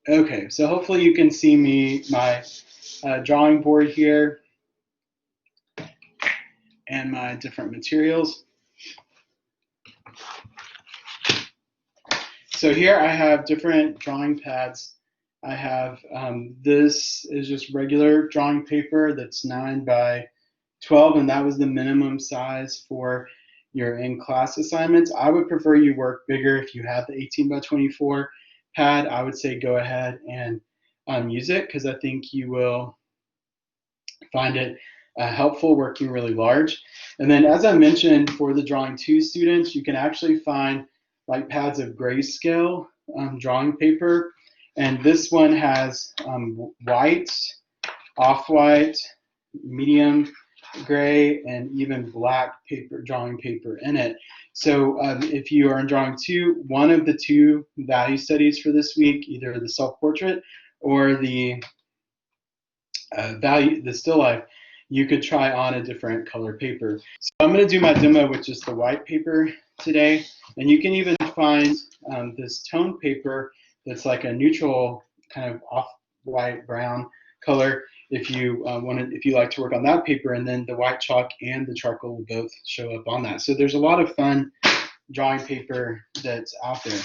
Okay, so hopefully you can see my drawing board here and my different materials. So here I have different drawing pads. I have, this is just regular drawing paper that's 9 by 12, and that was the minimum size for your in-class assignments. I would prefer you work bigger. If you have the 18 by 24 pad, I would say go ahead and use it, because I think you will find it helpful working really large. And then, as I mentioned, for the Drawing 2 students, you can actually find like pads of grayscale drawing paper. And this one has white, off-white, medium gray, and even black paper, drawing paper in it. So if you are in Drawing 2, one of the two value studies for this week, either the self-portrait or the the still life, you could try on a different color paper. So I'm going to do my demo with just the white paper today, and you can even find this tone paper that's like a neutral kind of off-white brown color if you if you like to work on that paper, and then the white chalk and the charcoal will both show up on that. So there's a lot of fun drawing paper that's out there.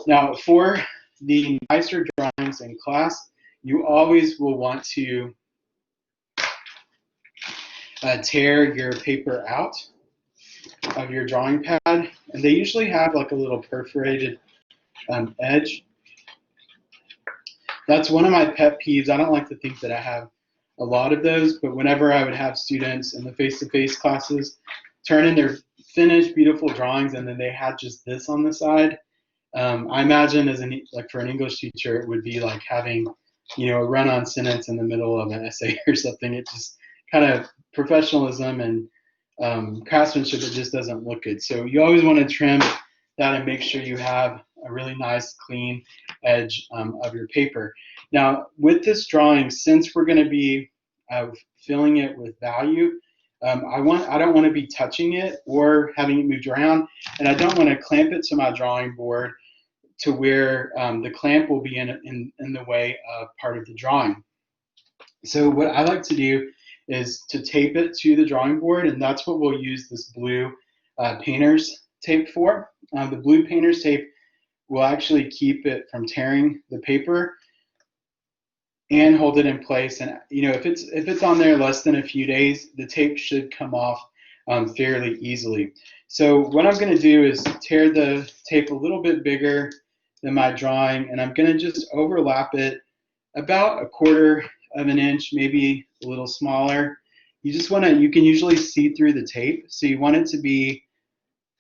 Now, for the nicer drawings in class, you always will want to tear your paper out of your drawing pad, and they usually have like a little perforated edge. That's one of my pet peeves. I don't like to think that I have a lot of those, but whenever I would have students in the face-to-face classes turn in their finished, beautiful drawings, and then they had just this on the side, I imagine like for an English teacher, it would be like having, a run-on sentence in the middle of an essay or something. It just kind of professionalism and craftsmanship, it just doesn't look good. So you always want to trim that and make sure you have a really nice clean edge of your paper. Now with this drawing, since we're going to be filling it with value, I don't want to be touching it or having it moved around, and I don't want to clamp it to my drawing board to where the clamp will be in the way of part of the drawing. So what I like to do is to tape it to the drawing board, and that's what we'll use this blue painter's tape for. The blue painter's tape will actually keep it from tearing the paper and hold it in place. And if it's on there less than a few days, the tape should come off fairly easily. So what I'm going to do is tear the tape a little bit bigger than my drawing, and I'm going to just overlap it about 1/4 of an inch, maybe a little smaller. You can usually see through the tape, so you want it to be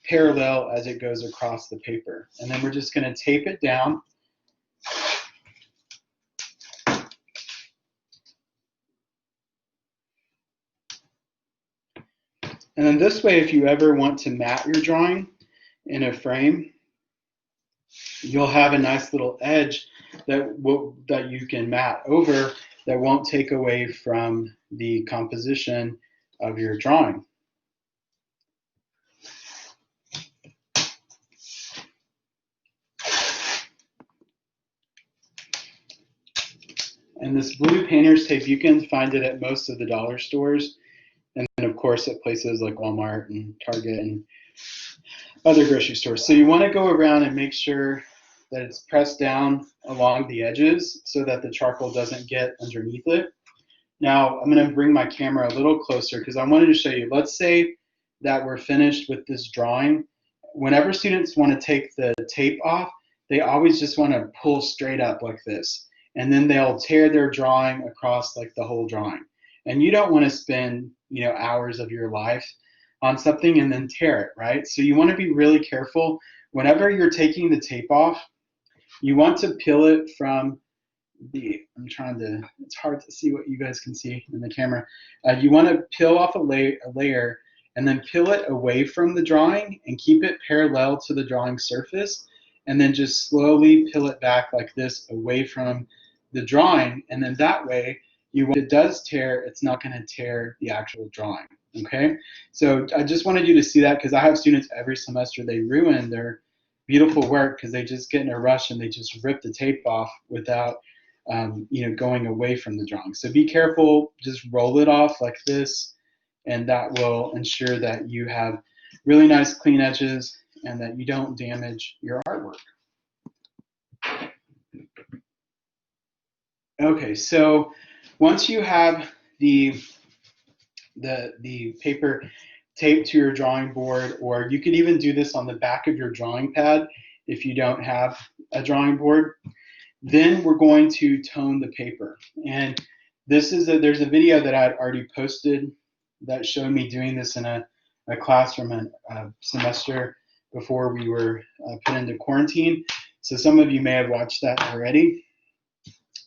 parallel as it goes across the paper. And then we're just going to tape it down. And then this way, if you ever want to mat your drawing in a frame, you'll have a nice little edge that you can mat over that won't take away from the composition of your drawing. And this blue painter's tape, you can find it at most of the dollar stores, and then of course at places like Walmart and Target and other grocery stores. So you want to go around and make sure that it's pressed down along the edges so that the charcoal doesn't get underneath it. Now I'm going to bring my camera a little closer because I wanted to show you. Let's say that we're finished with this drawing. Whenever students want to take the tape off, they always just want to pull straight up like this, and then they'll tear their drawing across like the whole drawing. And you don't want to spend hours of your life on something and then tear it, right? So you want to be really careful whenever you're taking the tape off. You want to peel it from it's hard to see what you guys can see in the camera. You want to peel off a layer and then peel it away from the drawing and keep it parallel to the drawing surface, and then just slowly peel it back like this away from the drawing, and then that way, when it does tear, it's not going to tear the actual drawing. Okay, so I just wanted you to see that because I have students every semester, they ruin their beautiful work because they just get in a rush and they just rip the tape off without going away from the drawing. So be careful, just roll it off like this, and that will ensure that you have really nice clean edges and that you don't damage your artwork. Okay, so once you have the paper taped to your drawing board, or you could even do this on the back of your drawing pad if you don't have a drawing board, then we're going to tone the paper. And there's a video that I'd already posted that showed me doing this in a class from a semester before we were put into quarantine. So some of you may have watched that already.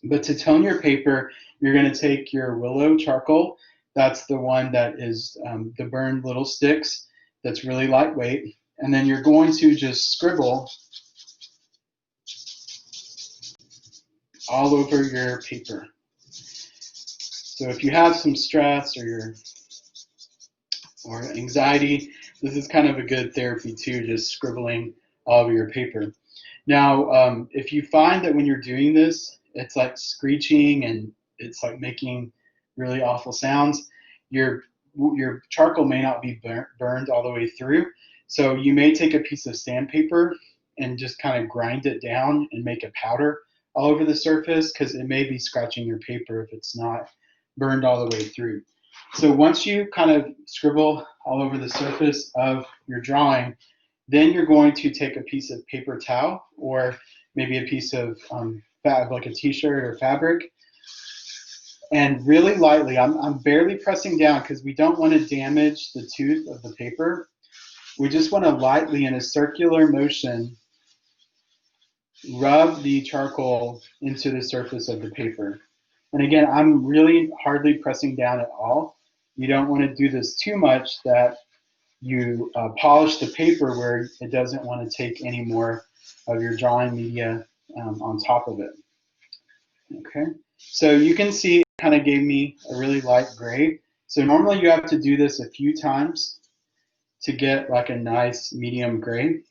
But to tone your paper, you're going to take your willow charcoal. That's the one that is the burned little sticks. That's really lightweight. And then you're going to just scribble all over your paper. So if you have some stress or anxiety, this is kind of a good therapy too, just scribbling all over your paper. Now, if you find that when you're doing this, it's like screeching and it's like making really awful sounds, your charcoal may not be burned all the way through. So you may take a piece of sandpaper and just kind of grind it down and make a powder all over the surface, because it may be scratching your paper if it's not burned all the way through. So once you kind of scribble all over the surface of your drawing, then you're going to take a piece of paper towel or maybe a piece of like a t-shirt or fabric, and really lightly, I'm barely pressing down because we don't want to damage the tooth of the paper. We just want to lightly, in a circular motion, rub the charcoal into the surface of the paper. And again, I'm really hardly pressing down at all. You don't want to do this too much that you polish the paper where it doesn't want to take any more of your drawing media on top of it. Okay, so you can see it kind of gave me a really light gray. So normally you have to do this a few times to get like a nice medium gray.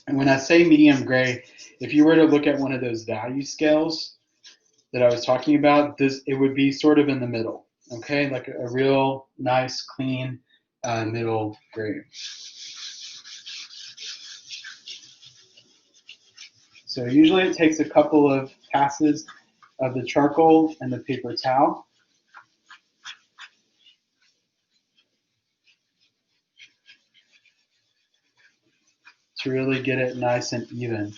And when I say medium gray, if you were to look at one of those value scales that I was talking about, it would be sort of in the middle. Okay, like a real nice, clean middle gray. So usually it takes a couple of passes of the charcoal and the paper towel. To really get it nice and even.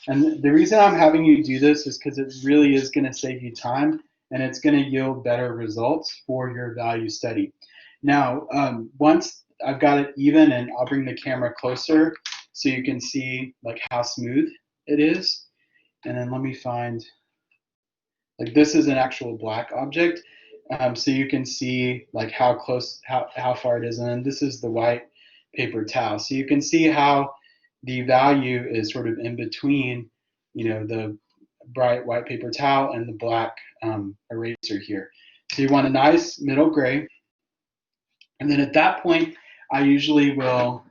And the reason I'm having you do this is because it really is going to save you time, and it's going to yield better results for your value study. Now, once I've got it even, and I'll bring the camera closer so you can see like how smooth it is. And then let me find, like this is an actual black object. So you can see like how close, how far it is. And then this is the white paper towel. So you can see how the value is sort of in between, the bright white paper towel and the black eraser here. So you want a nice middle gray. And then at that point, I usually will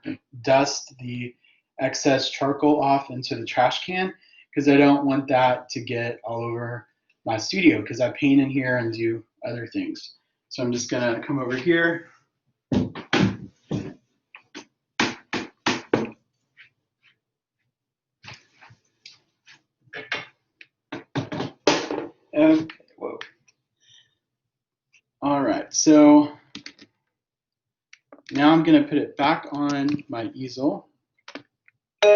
dust the excess charcoal off into the trash can, because I don't want that to get all over my studio, because I paint in here and do other things. So I'm just gonna come over here. Okay, whoa. All right, so now I'm gonna put it back on my easel. All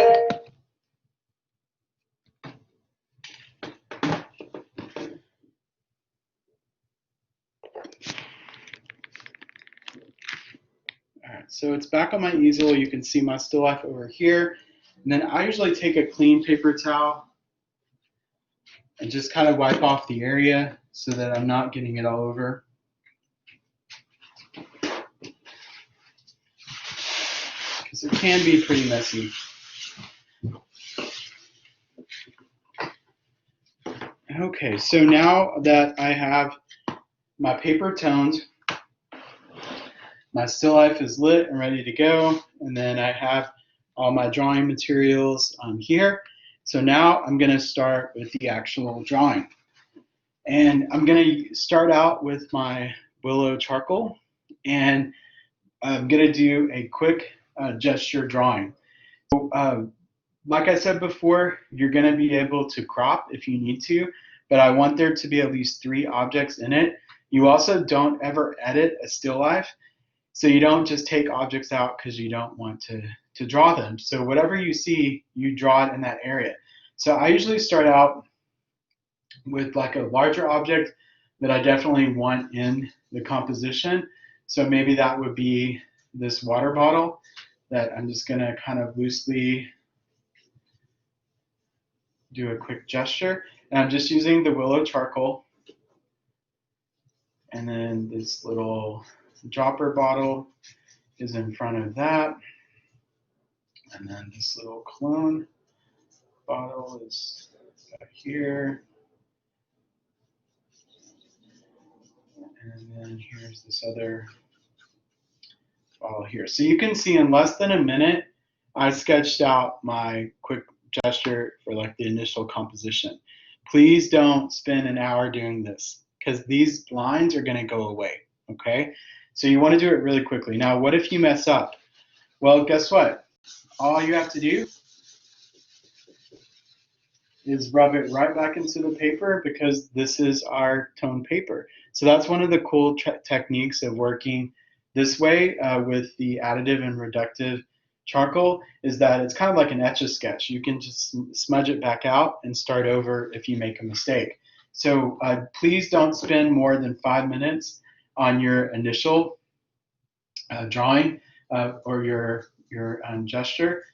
right, so it's back on my easel. You can see my still life over here. And then I usually take a clean paper towel and just kind of wipe off the area so that I'm not getting it all over. Because it can be pretty messy. Okay, so now that I have my paper toned, my still life is lit and ready to go, and then I have all my drawing materials here. So now I'm going to start with the actual drawing. And I'm going to start out with my willow charcoal, and I'm going to do a quick gesture drawing. So, like I said before, you're going to be able to crop if you need to, but I want there to be at least 3 objects in it. You also don't ever edit a still life, so you don't just take objects out because you don't want to draw them. So whatever you see, you draw it in that area. So I usually start out with like a larger object that I definitely want in the composition. So maybe that would be this water bottle that I'm just going to kind of loosely do a quick gesture. And I'm just using the willow charcoal. And then this little dropper bottle is in front of that. And then this little cologne bottle is back here. And then here's this other bottle here. So you can see in less than a minute, I sketched out my quick gesture for like the initial composition. Please don't spend an hour doing this because these lines are going to go away, okay? So you want to do it really quickly. Now, what if you mess up? Well, guess what? All you have to do is rub it right back into the paper because this is our tone paper. So that's one of the cool techniques of working this way with the additive and reductive charcoal, is that it's kind of like an Etch-a-Sketch. You can just smudge it back out and start over if you make a mistake. So please don't spend more than 5 minutes on your initial drawing or your gesture,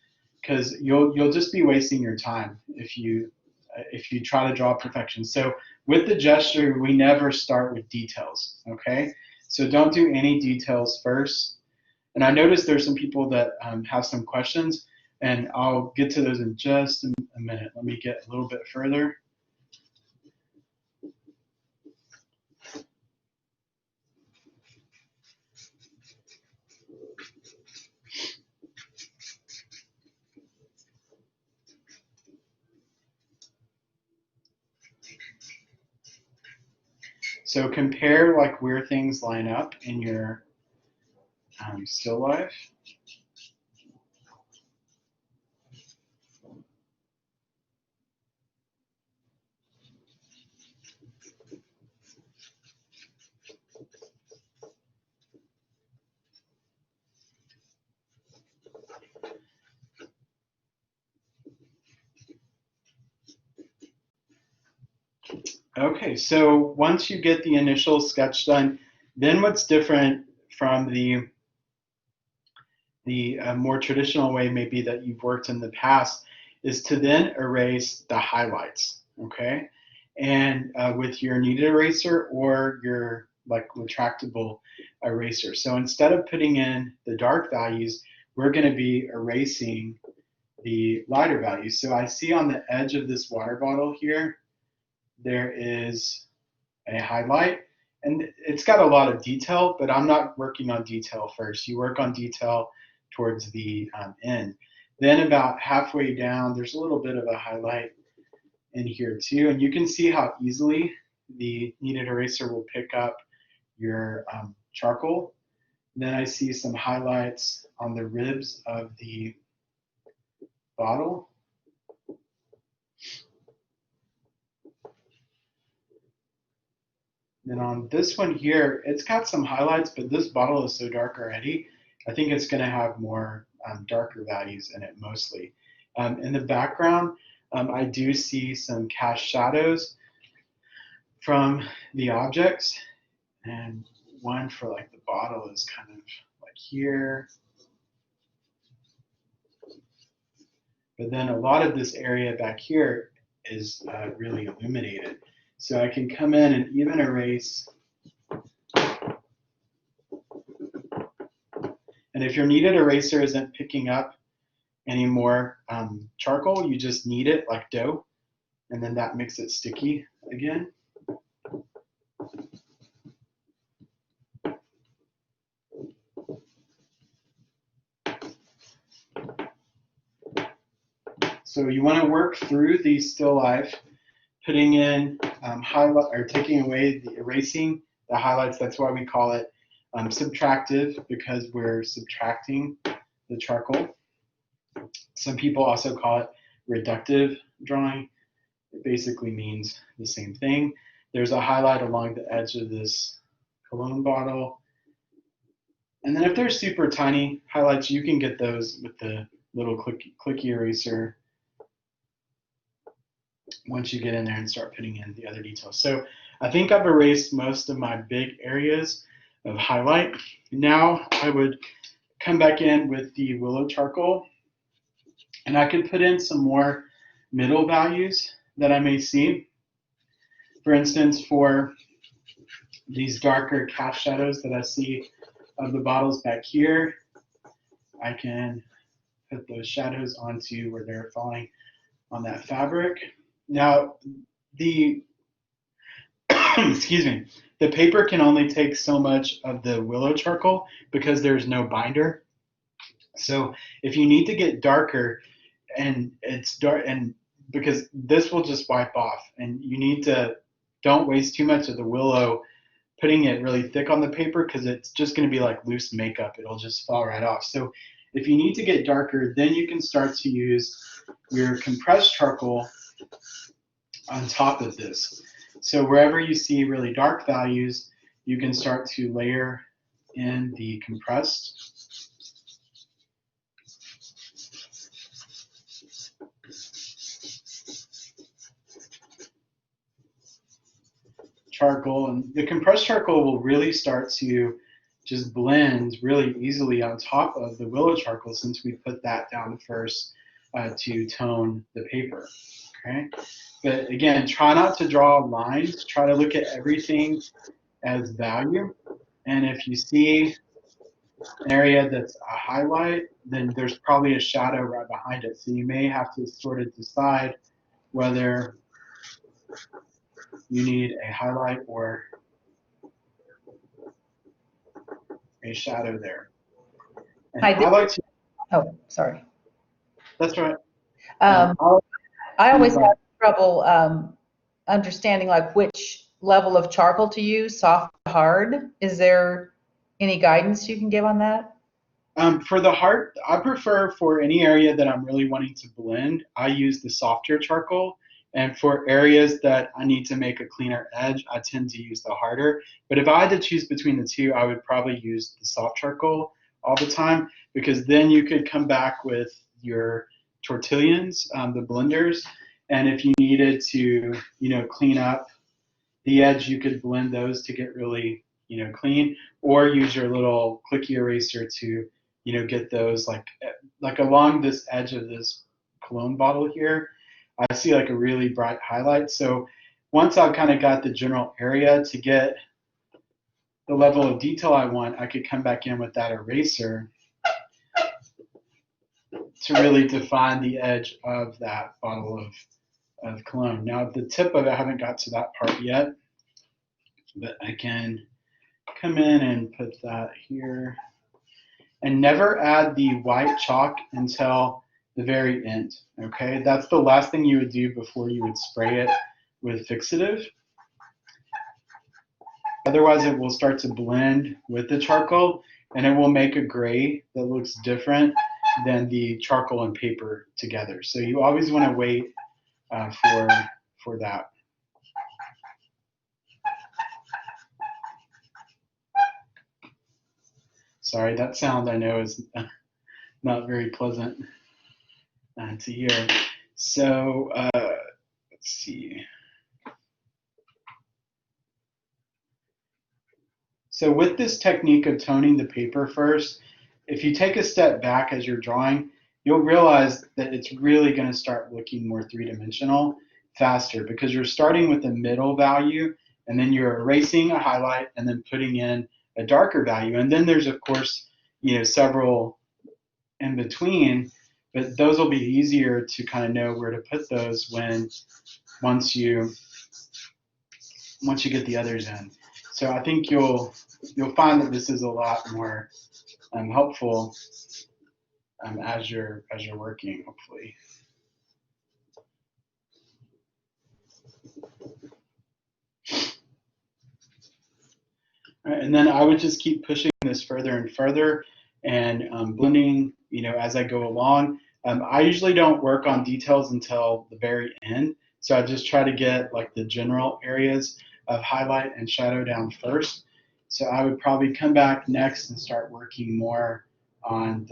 because you'll just be wasting your time if you try to draw perfection. So with the gesture, we never start with details, okay? So don't do any details first. And I noticed there's some people that have some questions, and I'll get to those in just a minute. Let me get a little bit further. So compare like where things line up in your still life. Okay, so once you get the initial sketch done, then what's different from the more traditional way maybe that you've worked in the past is to then erase the highlights, okay? And with your kneaded eraser or your like retractable eraser. So instead of putting in the dark values, we're going to be erasing the lighter values. So I see on the edge of this water bottle here, there is a highlight, and it's got a lot of detail, but I'm not working on detail first. You work on detail towards the end. Then about halfway down, there's a little bit of a highlight in here too, and you can see how easily the kneaded eraser will pick up your charcoal. And then I see some highlights on the ribs of the bottle. Then on this one here, it's got some highlights, but this bottle is so dark already. I think it's going to have more darker values in it mostly. In the background, I do see some cast shadows from the objects, and one for like the bottle is kind of like here. But then a lot of this area back here is really illuminated. So I can come in and even erase. And if your kneaded eraser isn't picking up any more charcoal, you just knead it like dough, and then that makes it sticky again. So you want to work through the still life, putting in highlight or taking away the erasing the highlights. That's why we call it subtractive, because we're subtracting the charcoal. Some people also call it reductive drawing. It basically means the same thing. There's a highlight along the edge of this cologne bottle. And then if they're super tiny highlights, you can get those with the little clicky eraser once you get in there and start putting in the other details. So I think I've erased most of my big areas of highlight. Now I would come back in with the willow charcoal, and I could put in some more middle values that I may see. For instance, for these darker cast shadows that I see of the bottles back here, I can put those shadows onto where they're falling on that fabric. Now, the excuse me, the paper can only take so much of the willow charcoal because there's no binder. So if you need to get darker, and it's dark, and because this will just wipe off, and you need to don't waste too much of the willow putting it really thick on the paper, because it's just going to be like loose makeup. It'll just fall right off. So if you need to get darker, then you can start to use your compressed charcoal on top of this. So wherever you see really dark values, you can start to layer in the compressed. Charcoal, and the compressed charcoal will really start to just blend really easily on top of the willow charcoal, since we put that down first to tone the paper. Okay, but again, try not to draw lines. Try to look at everything as value, and if you see an area that's a highlight, then there's probably a shadow right behind it. So you may have to sort of decide whether you need a highlight or a shadow there. And I I like to. Oh, sorry. That's right. Um, I always have Right. trouble understanding like which level of charcoal to use, soft to hard. Is there any guidance you can give on that? For the heart, I prefer for any area that I'm really wanting to blend, I use the softer charcoal. And for areas that I need to make a cleaner edge, I tend to use the harder. But if I had to choose between the two, I would probably use the soft charcoal all the time, because then you could come back with your tortillas, the blenders, and if you needed to, clean up the edge, you could blend those to get really, clean, or use your little clicky eraser to, get those like along this edge of this cologne bottle here. I see like a really bright highlight. So once I've kind of got the general area to get the level of detail I want, I could come back in with that eraser to really define the edge of that bottle of cologne. Now the tip of it, I haven't got to that part yet, but I can come in and put that here. And never add the white chalk until the very end, okay? That's the last thing you would do before you would spray it with fixative. Otherwise, it will start to blend with the charcoal, and it will make a gray that looks different than the charcoal and paper together. So you always want to wait for that. Sorry, that sound I know is not very pleasant to hear. So let's see. So with this technique of toning the paper first, if you take a step back as you're drawing, you'll realize that it's really going to start looking more three-dimensional faster, because you're starting with a middle value, and then you're erasing a highlight and then putting in a darker value. And then there's, of course, several in between, but those will be easier to kind of know where to put those once you get the others in. So I think you'll find that this is a lot more helpful as you're working, hopefully. Right, and then I would just keep pushing this further and further and blending, as I go along. I usually don't work on details until the very end, so I just try to get like the general areas of highlight and shadow down first. So I would probably come back next and start working more on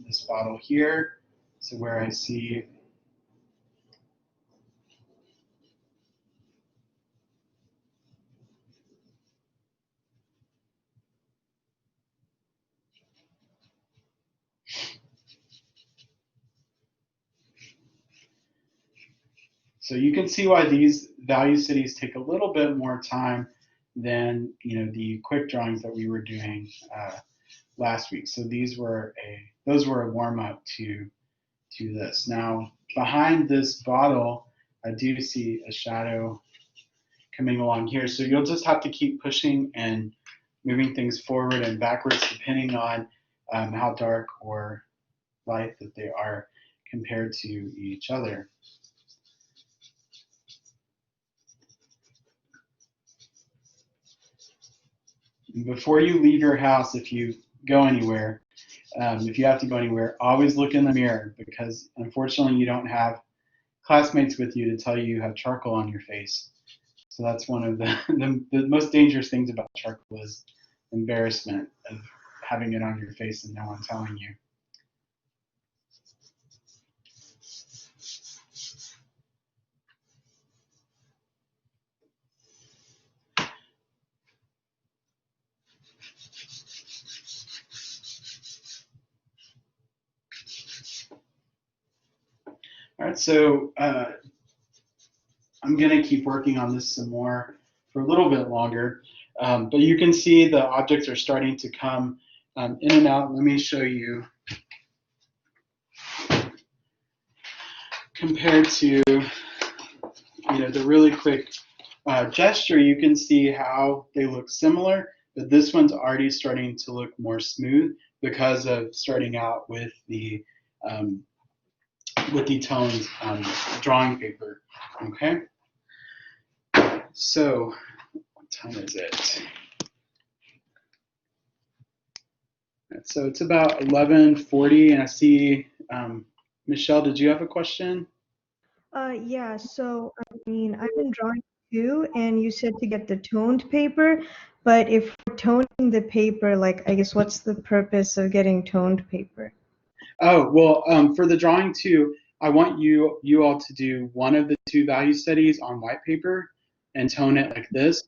this bottle here. So where I see. So you can see why these value cities take a little bit more time than the quick drawings that we were doing last week. So those were a warm up to this. Now behind this bottle, I do see a shadow coming along here. So you'll just have to keep pushing and moving things forward and backwards depending on how dark or light that they are compared to each other. Before you leave your house, if you go anywhere, if you have to go anywhere, always look in the mirror because unfortunately you don't have classmates with you to tell you have charcoal on your face. So that's one of the most dangerous things about charcoal is embarrassment of having it on your face and no one telling you. All right, so I'm going to keep working on this some more for a little bit longer, but you can see the objects are starting to come in and out. Let me show you compared to the really quick gesture. You can see how they look similar, but this one's already starting to look more smooth because of starting out with the toned drawing paper. Okay. So, what time is it? So it's about 11:40, and I see Michelle. Did you have a question? Yeah, so I mean, I've been drawing too, and you said to get the toned paper, but if we're toning the paper, like, I guess what's the purpose of getting toned paper? Oh, well, for the drawing too, I want you all to do one of the two value studies on white paper and tone it like this.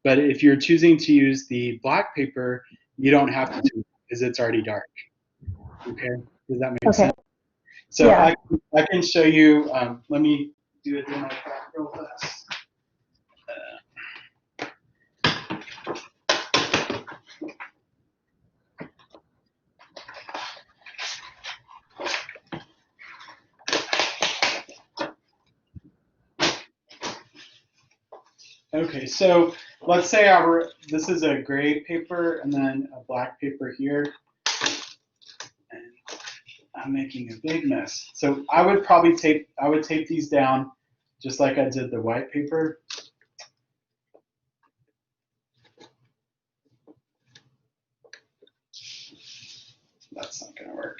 But if you're choosing to use the black paper, you don't have to tone it because it's already dark. Okay, does that make Okay. sense? So Yeah. I can show you. Let me do a demo real fast. Okay, so let's say this is a gray paper and then a black paper here. And I'm making a big mess. So I would tape these down just like I did the white paper. That's not gonna work.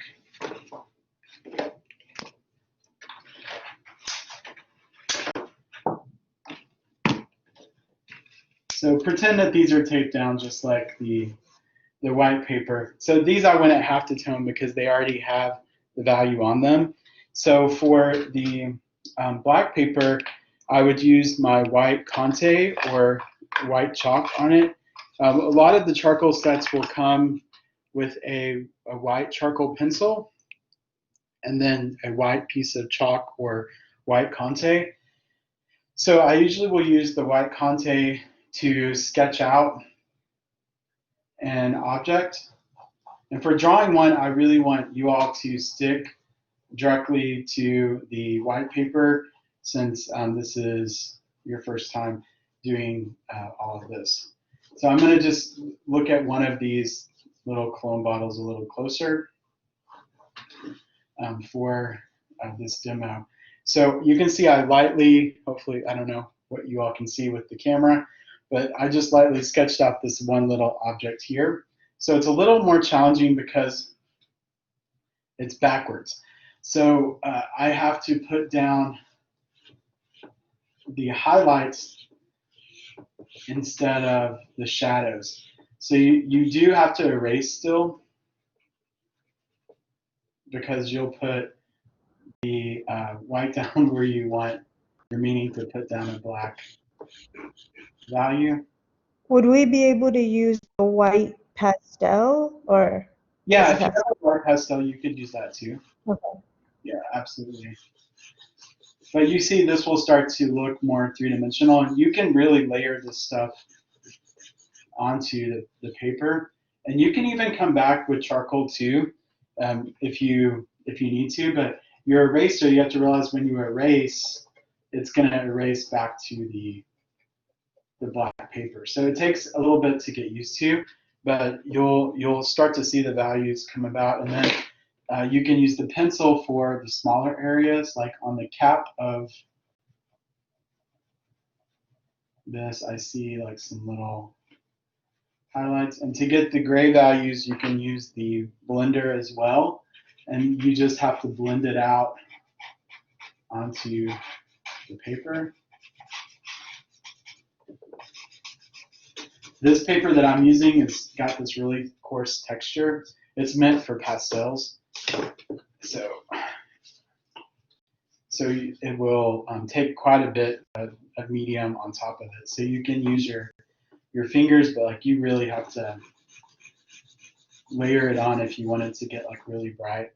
So pretend that these are taped down just like the white paper. So these I wouldn't have to tone because they already have the value on them. So for the black paper, I would use my white Conte or white chalk on it. A lot of the charcoal sets will come with a white charcoal pencil and then a white piece of chalk or white Conte. So I usually will use the white Conte to sketch out an object. And for drawing one, I really want you all to stick directly to the white paper since this is your first time doing all of this. So I'm going to just look at one of these little cologne bottles a little closer for this demo. So you can see I lightly, hopefully, I don't know what you all can see with the camera, but I just lightly sketched out this one little object here. So it's a little more challenging because it's backwards. So I have to put down the highlights instead of the shadows. So you do have to erase still, because you'll put the white down where you want your meaning to put down a black value. Would we be able to use a white pastel or Yeah, does it if you have have a black pastel, you could use that too. okay. Yeah, absolutely. But you see, this will start to look more three-dimensional, and you can really layer this stuff onto the paper. And you can even come back with charcoal too, if you need to. But your eraser, you have to realize when you erase, it's going to erase back to the black paper. So it takes a little bit to get used to, but you'll start to see the values come about, and then you can use the pencil for the smaller areas, like on the cap of this. I see like some little highlights, and to get the gray values, you can use the blender as well, and you just have to blend it out onto the paper. This paper that I'm using has got this really coarse texture. It's meant for pastels, so it will take quite a bit of medium on top of it. So you can use your fingers, but like you really have to layer it on if you wanted to get like really bright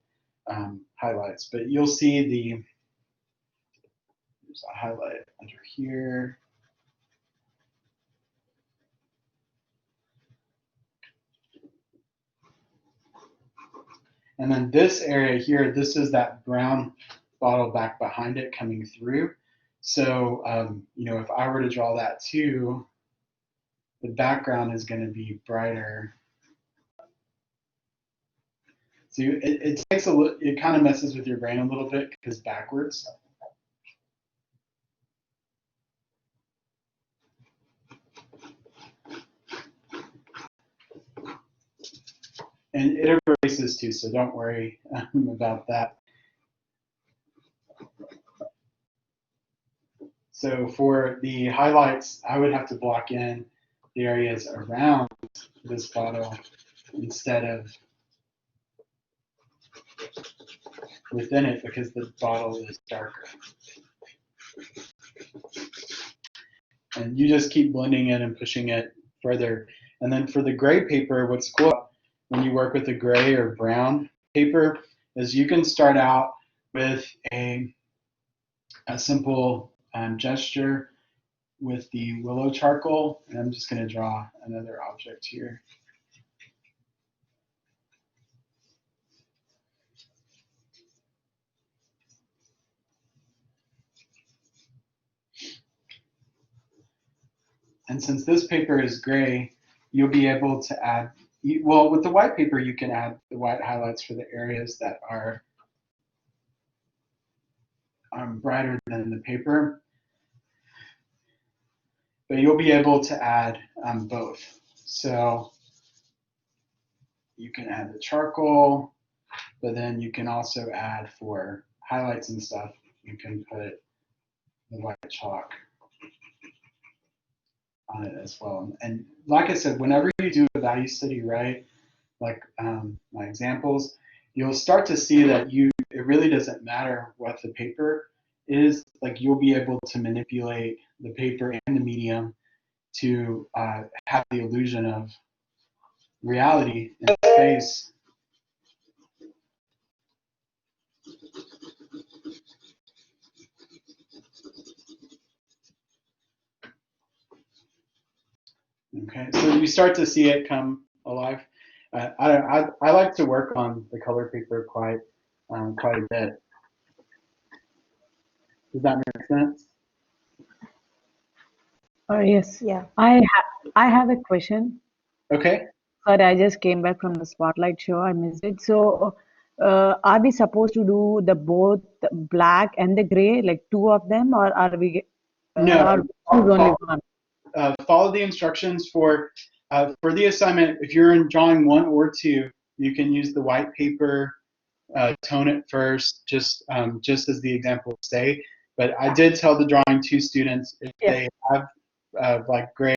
highlights. But you'll see there's a highlight under here. And then this area here, this is that brown bottle back behind it coming through. So, if I were to draw that too, the background is going to be brighter. So it takes it kind of messes with your brain a little bit because backwards. And it erases too, so don't worry about that. So for the highlights, I would have to block in the areas around this bottle instead of within it, because the bottle is darker. And you just keep blending it and pushing it further. And then for the gray paper, what's cool when you work with a gray or brown paper is you can start out with a simple gesture with the willow charcoal. And I'm just going to draw another object here. And since this paper is gray, you'll be able to add, well, with the white paper, you can add the white highlights for the areas that are brighter than the paper. But you'll be able to add both. So you can add the charcoal, but then you can also add for highlights and stuff, you can put the white chalk on it as well. And like I said, whenever you do a value study right, like my examples, you'll start to see that it really doesn't matter what the paper is. Like you'll be able to manipulate the paper and the medium to have the illusion of reality in space. Okay, so you start to see it come alive. I like to work on the color paper quite a bit. Does that make sense? Yes. Yeah. I have a question. Okay. Sorry, I just came back from the spotlight show. I missed it. So, are we supposed to do the both black and the gray, like two of them, or are we No, or choose only one? follow the instructions for the assignment. If you're in drawing 1 or 2, you can use the white paper, tone it first, just as the example say. But I did tell the drawing 2 students if Yeah. they have like gray